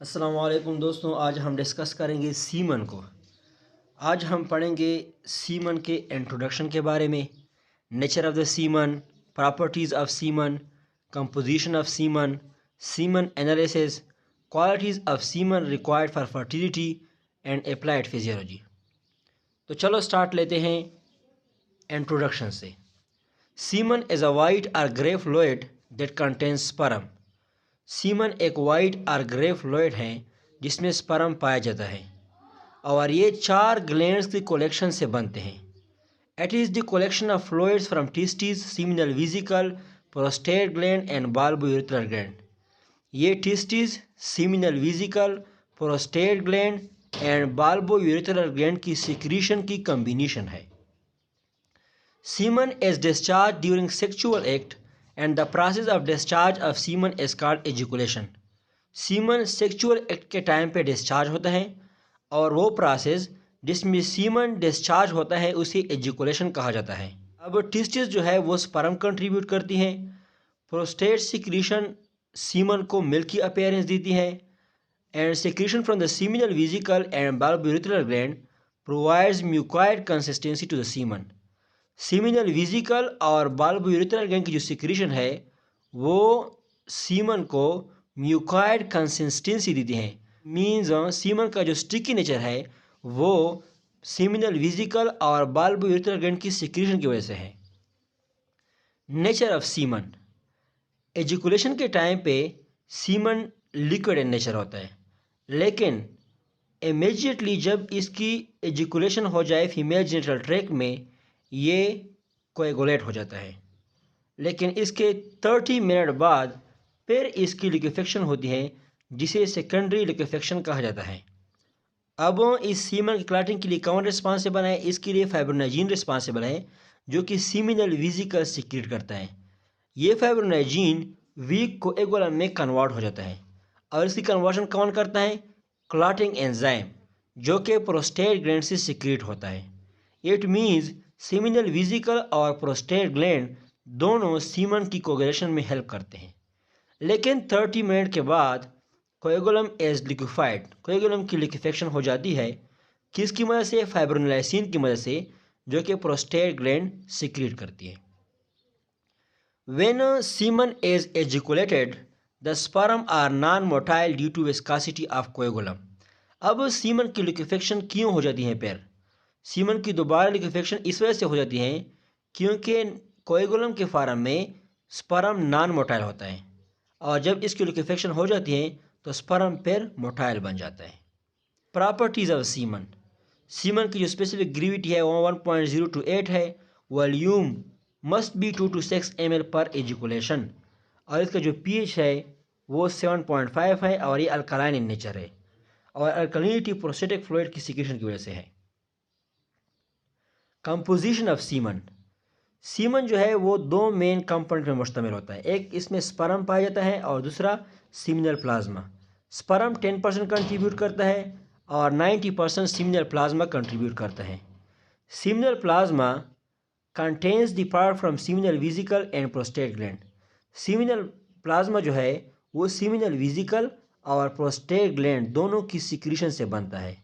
अस्सलामु अलैकुम दोस्तों, आज हम डिस्कस करेंगे सीमन को। आज हम पढ़ेंगे सीमन के इंट्रोडक्शन के बारे में, nature of the semen, properties of semen, composition of semen, semen analysis, qualities of semen required for fertility and applied physiology. तो चलो स्टार्ट लेते हैं इंट्रोडक्शन से। सीमन इज़ अ वाइट और grey fluid that contains sperm. Semen एक white और grey fluid है जिसमें स्पर्म पाया जाता है और ये 4 ग्लैंड्स की कलेक्शन से बनते हैं। It is the collection of fluids from testes, seminal vesicle, prostate gland and bulbourethral gland. ये testes, seminal vesicle, prostate gland and bulbourethral gland की सिक्रीशन की कम्बिनेशन है। Semen is discharged during sexual act and the process of discharge of semen is called ejaculation. Semen sexual act के time पे discharge होता है और वो process जिसमें सीमन डिस्चार्ज होता है उसे एजुकुलेशन कहा जाता है। अब टिस्टिस जो है वो स्पर्म कंट्रीब्यूट करती हैं। प्रोस्टेट सिक्रीशन सीमन को मिल्की अपीयरेंस देती है and secretion from the seminal vesicle and bulbourethral gland provides mucoid consistency to the semen. Seminal vesicle और बाल्बोयूरेथ्रल ग्लैंड की जो सिक्रीशन है वो सीमन को म्यूकॉइड कंसिस्टेंसी देती हैं। मीन्स सीमन का जो स्टिकी नेचर है वो सीमिनल वेसिकल और बाल्बोयूरेथ्रल ग्लैंड की सिक्रीशन की वजह से है। नेचर ऑफ सीमन, एजुकुलेशन के टाइम पे सीमन लिक्विड इन नेचर होता है, लेकिन इमीडिएटली जब इसकी एजुकुलेशन हो जाए फीमेल जेनिटल ट्रैक्ट में ये कोएगुलेट हो जाता है, लेकिन इसके 30 मिनट बाद फिर इसकी लिक्विफेक्शन होती है जिसे सेकेंडरी लिक्विफेक्शन कहा जाता है। अब इस सीमन की क्लॉटिंग के लिए कौन रिस्पॉन्सिबल है? इसके लिए फाइब्रोनाइजिन रिस्पॉन्सिबल है जो कि सीमिनल वेसिकल सीक्रेट करता है। ये फाइब्रोनाइजिन वीक कोएगुलम में कन्वर्ट हो जाता है और इसकी कन्वर्शन कौन करता है? क्लॉटिंग एंजाइम जो कि प्रोस्टेट ग्लैंड से सीक्रेट होता है। इट मीन्स सीमिनल वेसिकल और प्रोस्टेट ग्लैंड दोनों सीमन की कोगुलेशन में हेल्प करते हैं, लेकिन 30 मिनट के बाद कोएगुलम इज लिक्विफाइड, कोएगुलम की लिक्विफेक्शन हो जाती है। किसकी मदद से? फाइब्रोनाइसिन की मदद से जो कि प्रोस्टेट ग्लैंड सीक्रेट करती है। When semen is ejaculated the sperm are non motile due to viscosity of coagulum. अब सीमन की लिक्विफेक्शन क्यों हो जाती है? फिर सीमन की दोबारा लिक्विफेक्शन इस वजह से हो जाती है क्योंकि कोएगुलम के फार्म में स्पर्म नॉन मोटाइल होता है और जब इसकी लिक्विफेक्शन हो जाती है तो स्पर्म फिर मोटाइल बन जाता है। प्रॉपर्टीज़ ऑफ सीमन, सीमन की जो स्पेसिफिक ग्रेविटी है वो 1.0 to 8 है। Volume must be 2 to 6 ml पर एजुकुलेशन और इसका जो pH है वो 7.5 है और ये अल्कलाइन इन नेचर है और अल्कलिनिटी प्रोस्टेटिक फ्लूइड की सिक्रेशन की वजह से है। कंपोजिशन ऑफ सीमन, सीमन जो है वो 2 मेन कंपोनेंट में मुश्तमिल होता है। एक इसमें स्पर्म पाया जाता है और दूसरा सीमिनल प्लाज्मा। स्पर्म 10% कंट्रीब्यूट करता है और 90% सीमिनल प्लाज्मा कंट्रीब्यूट करता है। Seminal plasma contains the part from seminal vesicle and prostate gland. Seminal plasma जो है वो सीमिनल वेसिकल और प्रोस्टेट ग्लैंड दोनों की सिक्रीशन से बनता है।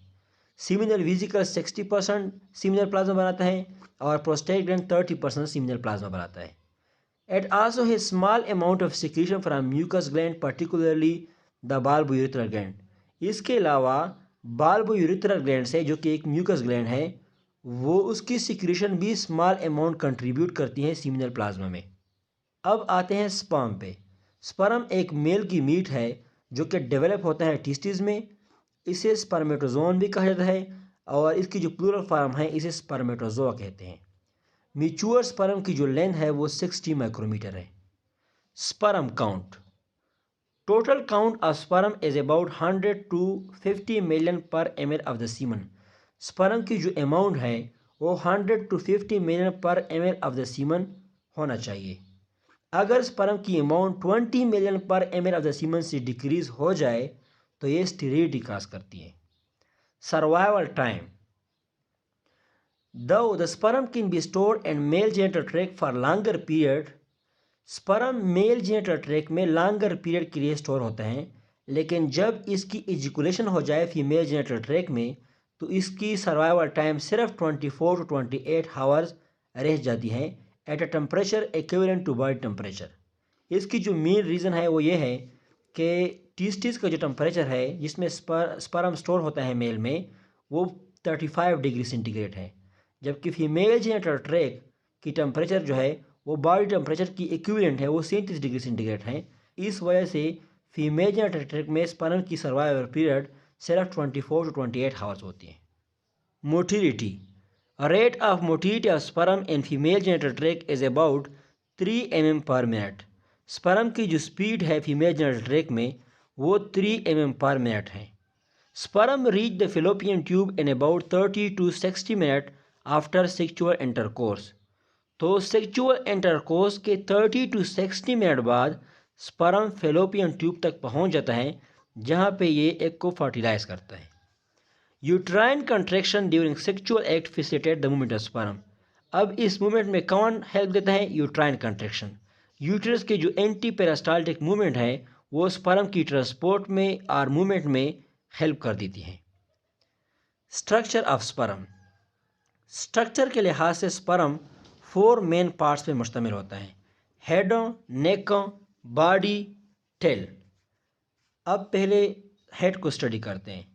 सीमिनल वेसिकल 60% सीमिनल प्लाज्मा बनाता है और प्रोस्टेट ग्लैंड 30% सीमिनल प्लाज्मा बनाता है। It also has small amount of secretion from mucus gland, particularly the bulbourethral gland. इसके अलावा बाल्बोयूरेथ्रल ग्लैंड से जो कि एक म्यूकस ग्लैंड है वो उसकी सिक्रीशन भी स्मॉल अमाउंट कंट्रीब्यूट करती है सीमिनल प्लाज्मा में। अब आते हैं स्पर्म पे। स्पर्म एक मेल की मीट है जो कि डेवलप होता है टिस्टिस में। इसे स्पर्मेटोजोन भी कहा जाता है और इसकी जो प्लूरल फॉर्म है इसे स्पर्मेटोजोआ कहते हैं। मैच्योर स्पर्म की जो लेंथ है वो 60 माइक्रोमीटर है। Sperm count, total count of sperm is about 100 to 50 million पर ml of the semen. Sperm की जो अमाउंट है वो 100 to 50 मिलियन पर ml ऑफ द सीमन होना चाहिए। अगर स्पर्म की अमाउंट 20 मिलियन पर ml ऑफ द सीमन से डिक्रीज हो जाए तो ये स्टेरिलिटी काज करती है। Survival time, though the sperm can be stored in male genital tract for longer period, sperm mail genital tract में लॉन्गर पीरियड के लिए स्टोर होता है, लेकिन जब इसकी इजिकुलेशन हो जाए फीमेल जेनिटल ट्रैक्ट में तो इसकी सर्वाइवल टाइम सिर्फ 24 टू 28 आवर्स रह जाती है at a temperature equivalent to body temperature. इसकी जो मेन रीज़न है वो ये है कि टेस्टिस का जो टेम्परेचर है जिसमें स्पर्म स्टोर होता है मेल में वो 35 डिग्री सेंटीग्रेड है, जबकि फीमेल जेनिटल ट्रैक्ट की टेम्परेचर जो है वो बॉडी टेम्परेचर की इक्विवेलेंट है, वो 37 डिग्री सेंटीग्रेड है। इस वजह से फीमेल जेनिटल ट्रैक्ट में स्पर्म की सर्वाइवल पीरियड सिर्फ 24 टू 28 आवर्स होती है। Motility rate of motility of sperm in female genital tract is about 3 mm पर मिनट। स्पर्म की जो स्पीड है फीमेल जेनिटल ट्रैक्ट में वो 3 mm पर मिनट है। Sperm reach the fallopian tube in about 30 to 60 minute after sexual intercourse. तो sexual intercourse के 30 टू 60 मिनट बाद स्पर्म फेलोपियन ट्यूब तक पहुंच जाता है जहां पे ये एग को फर्टिलाइज करता है। Uterine contraction during sexual act facilitate the movement of sperm. अब इस मूवमेंट में कौन हेल्प देता है? Uterine contraction. यूट्रस के जो एंटी पेरिस्टाल्टिक मूवमेंट है वो स्पर्म की ट्रांसपोर्ट में और मूवमेंट में हेल्प कर देती है। Structure of sperm. स्ट्रक्चर के लिहाज से स्पर्म 4 मेन पार्ट्स पे मुश्तमिल होता है: हेडों, नेकों, बॉडी, टेल। अब पहले हेड को स्टडी करते हैं।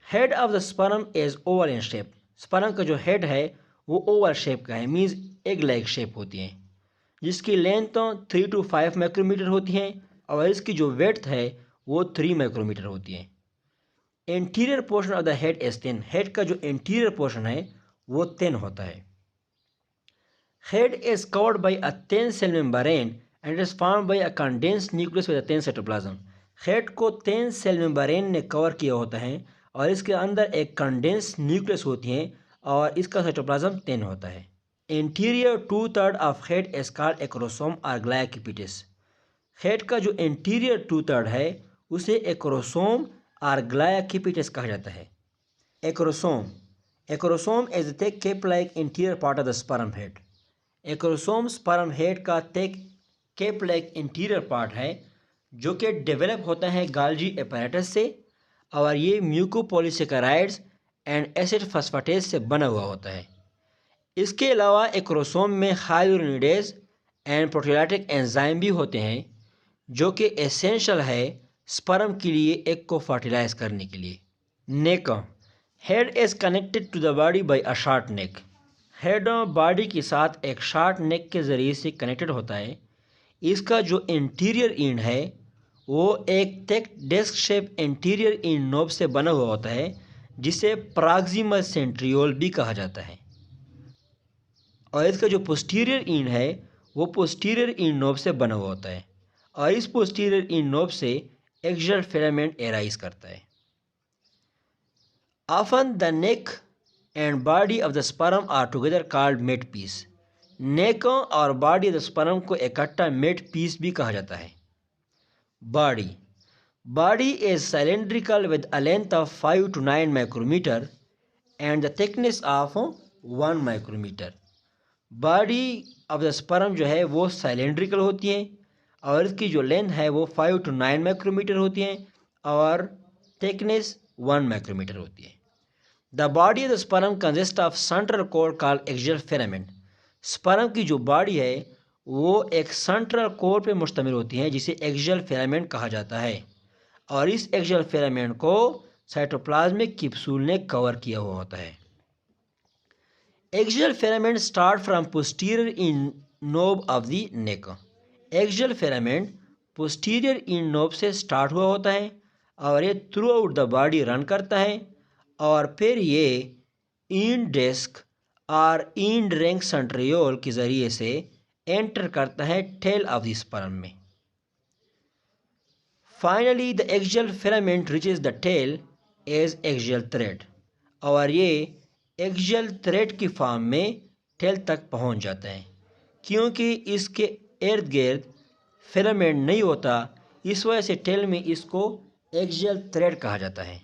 Head of the sperm is oval in shape. Sperm का जो हेड है वो ओवल शेप का है, मीन्स एग लाइक शेप होती है, जिसकी लेंथ तो 3 टू 5 माइक्रोमीटर होती है और इसकी जो वेड्थ है वो 3 माइक्रोमीटर होती है। Interior portion of the head is thin. Head का जो इंटीरियर पोर्शन है वो थिन होता है। Head is covered by a thin cell membrane and is formed by a condensed nucleus with a thin cytoplasm. Head को thin cell membrane ने cover किया होता है और इसके अंदर एक कंडेंस न्यूक्लियस होती है और इसका साइटोप्लाज्म थिन होता है। Interior 2/3 of head is called acrosome और ग्लाइकोपिटिस। हेड का जो इंटीरियर 2/3 है उसे एक्रोसोम और ग्लाइकोपिटिस कहा जाता है। Acrosome is the thick cap like interior part of the sperm head. Acrosome sperm head का thick cap like interior part है जो कि डेवलप होता है गाल्जी एपैरेटस से और ये म्यूकोपॉलीसेकेराइड्स एंड एसिड फॉस्फेटेज से बना हुआ होता है। इसके अलावा एक्रोसोम में हाइलुरोनिडेज एंड प्रोटीलाइटिक एंजाइम भी होते हैं जो कि एसेंशियल है स्पर्म के लिए एग को फर्टिलाइज करने के लिए। Neck head is connected to the body by a short neck. Head body के साथ एक शॉर्ट नेक के ज़रिए से कनेक्टेड होता है। इसका जो इंटीरियर एंड है वो एक thick disc shape interior end knob से बना हुआ होता है जिसे प्रॉक्सिमल सेंट्रियोल भी कहा जाता है और इसका जो पोस्टीरियर एंड है वो पोस्टीरियर एंड नोब से बना हुआ होता है और इस पोस्टीरियर एंड नोब से एक्सियल फिलामेंट एराइज करता है। Often the neck and body of the sperm are together called mid piece. नेकों और बॉडी ऑफ द स्पर्म को इकट्ठा मेट पीस भी कहा जाता है। Body is cylindrical with a length of 5 to 9 micrometer and the thickness of 1 micrometer। Body of the sperm जो है वो साइलेंड्रिकल होती है और इसकी जो लेंथ है वो 5 to 9 माइक्रोमीटर होती है और थिकनेस 1 माइक्रोमीटर होती है। The body of the sperm consist of central core called axial filament. Sperm की जो बॉडी है वो एक सेंट्रल कोर पे मुश्तमिल होती है जिसे एक्सियल फिलामेंट कहा जाता है और इस एक्सियल फिलामेंट को साइटोप्लाज्मिक कैप्सूल ने कवर किया हुआ होता है। Axial filament start from posterior in knob of the neck. Axial filament posterior in knob से स्टार्ट हुआ होता है और ये throughout the body run करता है और फिर ये इन डिस्क और इन रिंग सेंट्रियोल के ज़रिए से एंटर करता है टेल ऑफ द स्पर्म में। Finally the axial filament reaches the tail as axial thread और ये एक्सियल थ्रेड की फॉर्म में टेल तक पहुंच जाता है। क्योंकि इसके इर्द गिर्द फिलामेंट नहीं होता इस वजह से टेल में इसको एक्सियल थ्रेड कहा जाता है।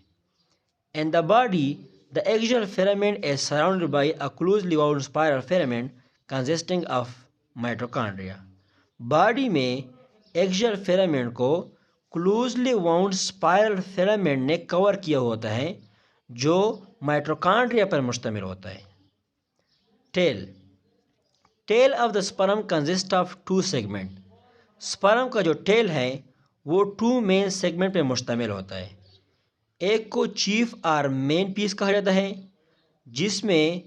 In the body, the axial filament is surrounded by a closely wound spiral filament consisting of mitochondria। Body में एक्सियल फिलामेंट को क्लोजली वाउंड स्पाइरल फिलामेंट ने कवर किया होता है जो माइटोकॉन्ड्रिया पर मुश्तमिल होता है। Tail tail of the sperm consist of two segment. Sperm का जो टेल है वो टू मेन सेगमेंट पर मुश्तमिल होता है। एक को चीफ और मेन पीस कहा जाता है जिसमें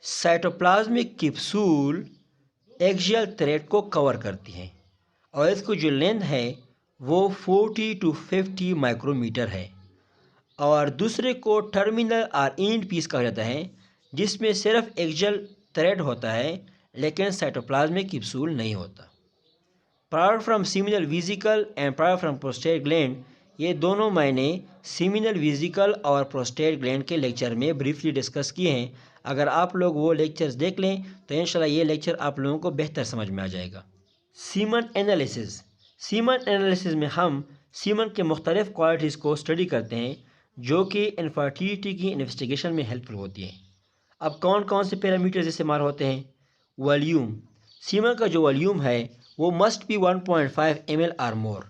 साइटोप्लाज्मिक कैप्सूल एक्सियल थ्रेड को कवर करती है और इसको जो लेंथ है वो 40 to 50 माइक्रोमीटर है। और दूसरे को टर्मिनल और एंड पीस कहा जाता है जिसमें सिर्फ एक्सियल थ्रेड होता है लेकिन साइटोप्लाज्मिक कैप्सूल नहीं होता। Product from seminal vesicle and product from prostate gland, ये दोनों मैंने सीमिनल वेसिकल और प्रोस्टेट ग्लैंड के लेक्चर में ब्रीफली डिस्कस किए हैं। अगर आप लोग वो लेक्चर्स देख लें तो इंशाल्लाह ये लेक्चर आप लोगों को बेहतर समझ में आ जाएगा। सीमन एनालिसिस में हम सीमन के मुख्तलिफ क्वालिटीज़ को स्टडी करते हैं जो कि इनफर्टिलिटी की इन्वेस्टिगेशन में हेल्पफुल होती हैं। अब कौन कौन से पैरामीटर्स इस्तेमाल होते हैं? वॉल्यूम, सीमन का जो वॉल्यूम है वो मस्ट बी 1.5 ml और मोर।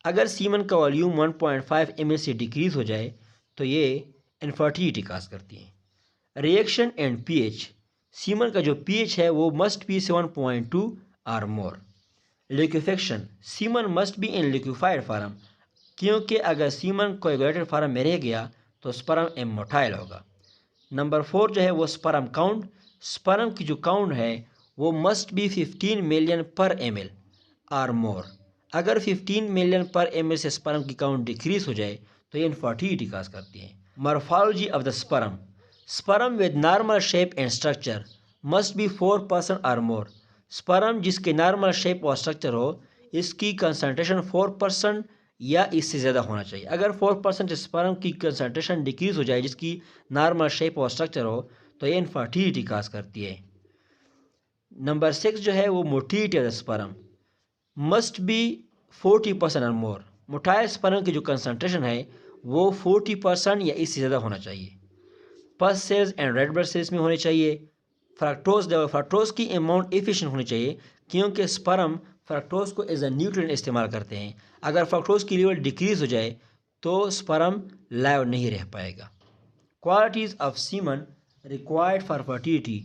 अगर सीमन का वॉल्यूम 1.5 ml से डिक्रीज़ हो जाए तो ये इनफर्टिलिटी काज करती है। रिएक्शन एंड पीएच, सीमन का जो पीएच है वो मस्ट बी 7.2 और मोर। Liquefaction, semen must be in liquefied form, क्योंकि अगर सीमन कोएगुलेटेड फार्म में रह गया तो स्पर्म इमोटाइल होगा। नंबर 4 जो है वो स्पर्म काउंट, स्पर्म की जो काउंट है वो मस्ट बी 15 मिलियन पर ml और मोर। अगर 15 मिलियन पर ml से स्पर्म की काउंट डिक्रीज हो जाए तो ये इनफर्टिलिटी काज करती है। Morphology of the sperm, sperm with normal shape and structure must be 4% और मोर। स्पर्म जिसके नॉर्मल शेप और स्ट्रक्चर हो इसकी कंसनट्रेशन 4% या इससे ज़्यादा होना चाहिए। अगर 4% स्पर्म की कंसनट्रेशन डिक्रीज हो जाए जिसकी नॉर्मल शेप और स्ट्रक्चर हो तो ये इनफर्टिलिटी काज करती है। नंबर 6 जो है वो motility of the sperm must be 40% और मोर। मोटाइल स्पर्म की जो कंसनट्रेशन है वो 40% या इससे ज़्यादा होना चाहिए। पस sales and red blood cells में होने चाहिए। फ्रक्टोज की अमाउंट एफिशिएंट होनी चाहिए क्योंकि स्पर्म फ्रक्टोज को एज अ न्यूट्रिएंट इस्तेमाल करते हैं। अगर फ्रक्टोज की लेवल डिक्रीज हो जाए तो स्पर्म लाइव नहीं रह पाएगा। Qualities of semen required for fertility,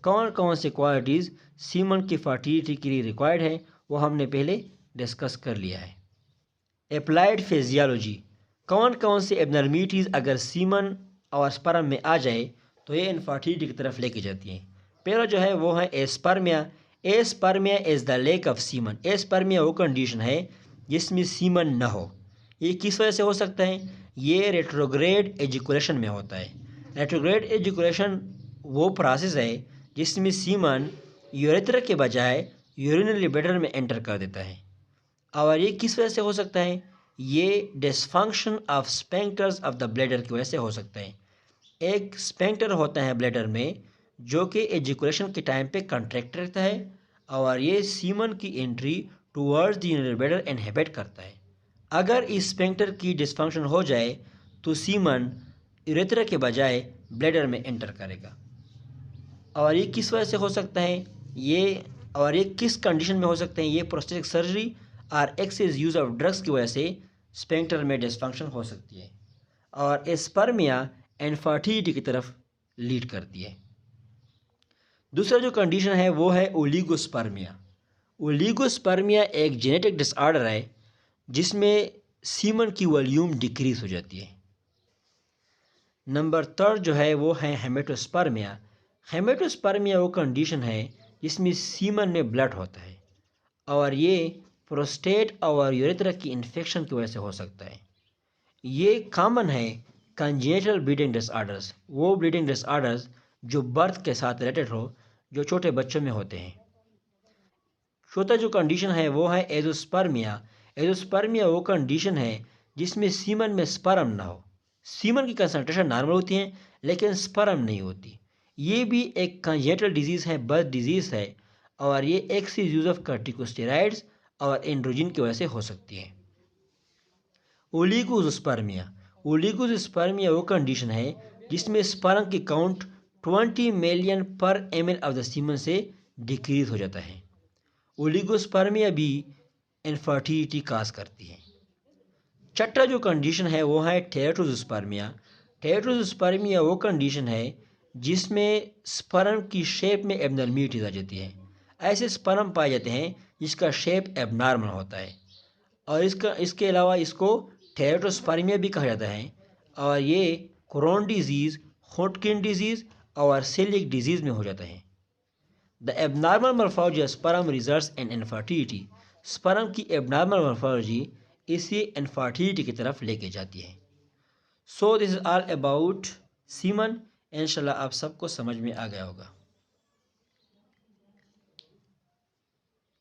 कौन कौन से क्वालिटीज़ सीमन की फर्टिलिटी के लिए रिक्वायर्ड है वो हमने पहले डिस्कस कर लिया है। अप्लाइड फिजियोलॉजी, कौन कौन से एबनॉर्मलिटीज़ अगर सीमन और स्पर्म में आ जाए तो ये इनफर्टिलिटी की तरफ लेके जाती हैं। पहला जो है वो है aspermia. Aspermia is the lack of semen. Aspermia वो कंडीशन है जिसमें सीमन न हो। ये किस वजह से हो सकता है? ये रेट्रोग्रेड एजुकुलेशन में होता है। रेट्रोग्रेड एजुकुलेशन वो प्रोसेस है जिसमें सीमन यूरेथ्रा के बजाय यूरिनरी ब्लैडर में एंटर कर देता है। और ये किस वजह से हो सकता है? ये dysfunction of sphincters of the bladder की वजह से हो सकता है। एक स्पेंक्टर होता है ब्लैडर में जो कि एजुकुलेशन के टाइम पे कंट्रैक्ट रहता है और ये सीमन की entry towards the urinary bladder inhibit करता है। अगर इस स्पेंक्टर की डिसफंक्शन हो जाए तो सीमन यूरेथ्रा के बजाय ब्लैडर में एंटर करेगा। और ये किस वजह से हो सकता है? ये किस कंडीशन में हो सकते हैं? ये प्रोस्टेटिक सर्जरी और एक्सेस यूज़ ऑफ ड्रग्स की वजह से स्पेंक्टर में डिसफंक्शन हो सकती है और एस्पर्मिया इनफर्टिलिटी की तरफ लीड करती है। दूसरा जो कंडीशन है वो है ओलिगोस्पर्मिया। ओलिगोस्पर्मिया एक जेनेटिक डिसऑर्डर है जिसमें सीमन की वॉल्यूम डिक्रीज हो जाती है। नंबर 3 जो है वो है हेमेटोस्पर्मिया। हेमेटोस्पर्मिया वो कंडीशन है जिसमें सीमन में ब्लड होता है और ये प्रोस्टेट और यूरेथ्रा की इन्फेक्शन की वजह से हो सकता है। ये कॉमन है कंजेनिटल ब्लीडिंग डिसऑर्डर्स, वो ब्लीडिंग डिसऑर्डर्स जो बर्थ के साथ रिलेटेड हो जो छोटे बच्चों में होते हैं। चौथा जो कंडीशन है वो है एजोस्पर्मिया। एजोस्पर्मिया वो कंडीशन है जिसमें सीमन में स्पर्म ना हो। सीमन की कंसंट्रेशन नॉर्मल होती है लेकिन स्पर्म नहीं होती। ये भी एक कंजेनिटल डिजीज़ है, बर्थ डिजीज़ है और ये एक्सेस यूज ऑफ कॉर्टिकोस्टेरॉइड्स और एंड्रोजन की वजह से हो सकती है। ओलिगोस्पर्मिया, ओलिगोस्पर्मिया वो कंडीशन है जिसमें स्पर्म की काउंट 20 मिलियन पर ml ऑफ द सीमन से डिक्रीज हो जाता है। ओलिगोस्पर्मिया भी इनफर्टिलिटी काज करती है। छठा जो कंडीशन है वो है टेरेट्रोजोस्पर्मिया। टेरेट्रोजोस्पर्मिया वो कंडीशन है जिसमें स्पर्म की शेप में एबनॉर्मलिटीज आ जाती है। ऐसे स्पर्म पाए जाते हैं जिसका शेप एबनॉर्मल होता है और इसके अलावा इसको टेरेट्रोस्पर्मिया भी कहा जाता है। और ये क्रोन डिजीज़, होटकिन डिजीज़ और सेलिक डिजीज़ में हो जाता है। The abnormal morphology of sperm results in infertility. Sperm की एबनॉर्मल मॉर्फोलॉजी इसे इनफर्टिलिटी की तरफ लेके जाती है। So this is all about semen. इंशाल्लाह आप सबको समझ में आ गया होगा।